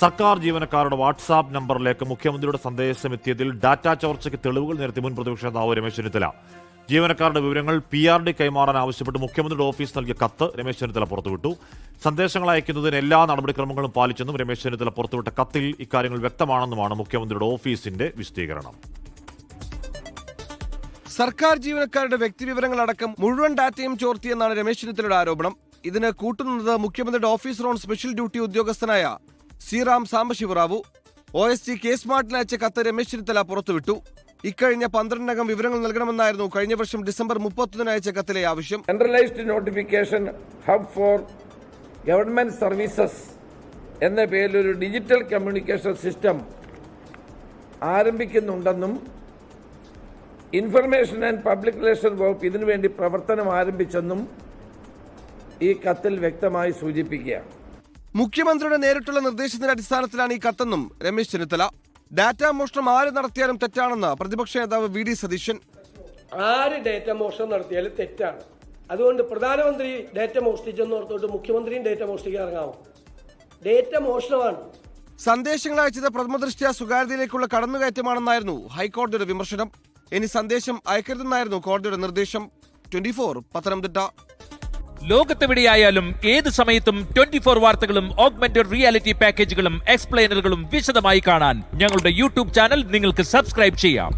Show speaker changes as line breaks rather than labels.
സർക്കാർ ജീവനക്കാരുടെ വാട്സാപ്പ് നമ്പറിലേക്ക് മുഖ്യമന്ത്രിയുടെ സന്ദേശം എത്തിയതിൽ ഡാറ്റാ ചോർച്ചയ്ക്ക് തെളിവുകൾ നിരത്തി മുൻ പ്രതിപക്ഷ നേതാവ് രമേശ് ചെന്നിത്തല. ജീവനക്കാരുടെ വിവരങ്ങൾ PRD കൈമാറാൻ ആവശ്യപ്പെട്ട് മുഖ്യമന്ത്രിയുടെ ഓഫീസ് നൽകിയ കത്ത് രമേശ് ചെന്നിത്തല പുറത്തുവിട്ടു. സന്ദേശങ്ങൾ അയക്കുന്നതിന് എല്ലാ നടപടിക്രമങ്ങളും പാലിച്ചെന്നും രമേശ് ചെന്നിത്തല പുറത്തുവിട്ട കത്തിൽ ഇക്കാര്യങ്ങൾ വ്യക്തമാണെന്നുമാണ് മുഖ്യമന്ത്രിയുടെ ഓഫീസിന്റെ വിശദീകരണം.
സർക്കാർ ജീവനക്കാരുടെ വ്യക്തിവിവരങ്ങളടക്കം മുഴുവൻ ഡാറ്റയും ചോർത്തിയെന്നാണ് രമേശ് ചെന്നിത്തലയുടെ ആരോപണം. ഇതിന് കൂട്ടുനിന്നത് മുഖ്യമന്ത്രിയുടെ ഓഫീസർ ഓൺ സ്പെഷ്യൽ ഡ്യൂട്ടി ഉദ്യോഗസ്ഥനായ ശ്രീറാം സാംബശിവറാവു. OSG കെ സ്മാർട്ടിന് അയച്ച കത്ത് രമേശ് ചെന്നിത്തല പുറത്തുവിട്ടു. ഇക്കഴിഞ്ഞ 12-നകം വിവരങ്ങൾ നൽകണമെന്നായിരുന്നു കഴിഞ്ഞ വർഷം ഡിസംബർ 31 അയച്ച കത്തിലെ ആവശ്യം.
Centralised notification hub for government services എന്ന പേരിൽ ഒരു ഡിജിറ്റൽ കമ്മ്യൂണിക്കേഷൻ സിസ്റ്റം ആരംഭിക്കുന്നുണ്ടെന്നും ഇൻഫർമേഷൻ ആൻഡ് പബ്ലിക് റിലേഷൻ വകുപ്പ് ഇതിനുവേണ്ടി പ്രവർത്തനം ആരംഭിച്ചെന്നും ഈ കത്തിൽ വ്യക്തമായി സൂചിപ്പിക്കുകയാണ്.
മുഖ്യമന്ത്രിയുടെ നേരിട്ടുള്ള നിർദ്ദേശത്തിന്റെ അടിസ്ഥാനത്തിലാണ് ഈ കത്തെന്നും രമേശ് ചെന്നിത്തല. ഡാറ്റാ മോഷണം ആര് നടത്തിയാലും തെറ്റാണെന്ന് പ്രതിപക്ഷ നേതാവ് VD സതീശൻ.
ആര് ഡാറ്റ മോഷണം നടത്തിയാലും തെറ്റാണ്. അതുകൊണ്ട് പ്രധാനമന്ത്രി ഡാറ്റ മോഷ്ടിച്ചെന്ന് ഓർത്തോട്ട് മുഖ്യമന്ത്രിയും ഡാറ്റ മോഷ്ടിക്കാൻ ഇറങ്ങാമോ? ഡാറ്റ മോഷണമാണ്.
സന്ദേശങ്ങൾ അയച്ചത് പ്രഥമദൃഷ്ട്യാ സ്വകാര്യതയിലേക്കുള്ള കടന്നുകയറ്റമാണെന്നായിരുന്നു ഹൈക്കോടതിയുടെ വിമർശനം. ഇനി സന്ദേശം അയക്കരുതെന്നായിരുന്നു കോടതിയുടെ നിർദ്ദേശം. 24 പത്തനംതിട്ട.
ലോകത്തെവിടെയായാലും ഏത് സമയത്തും 24 വാർത്തകളും ഓഗ്മെന്റഡ് റിയാലിറ്റി പാക്കേജുകളും എക്സ്പ്ലെയിനറുകളും വിശദമായി കാണാൻ ഞങ്ങളുടെ YouTube ചാനൽ നിങ്ങൾക്ക് സബ്സ്ക്രൈബ് ചെയ്യാം.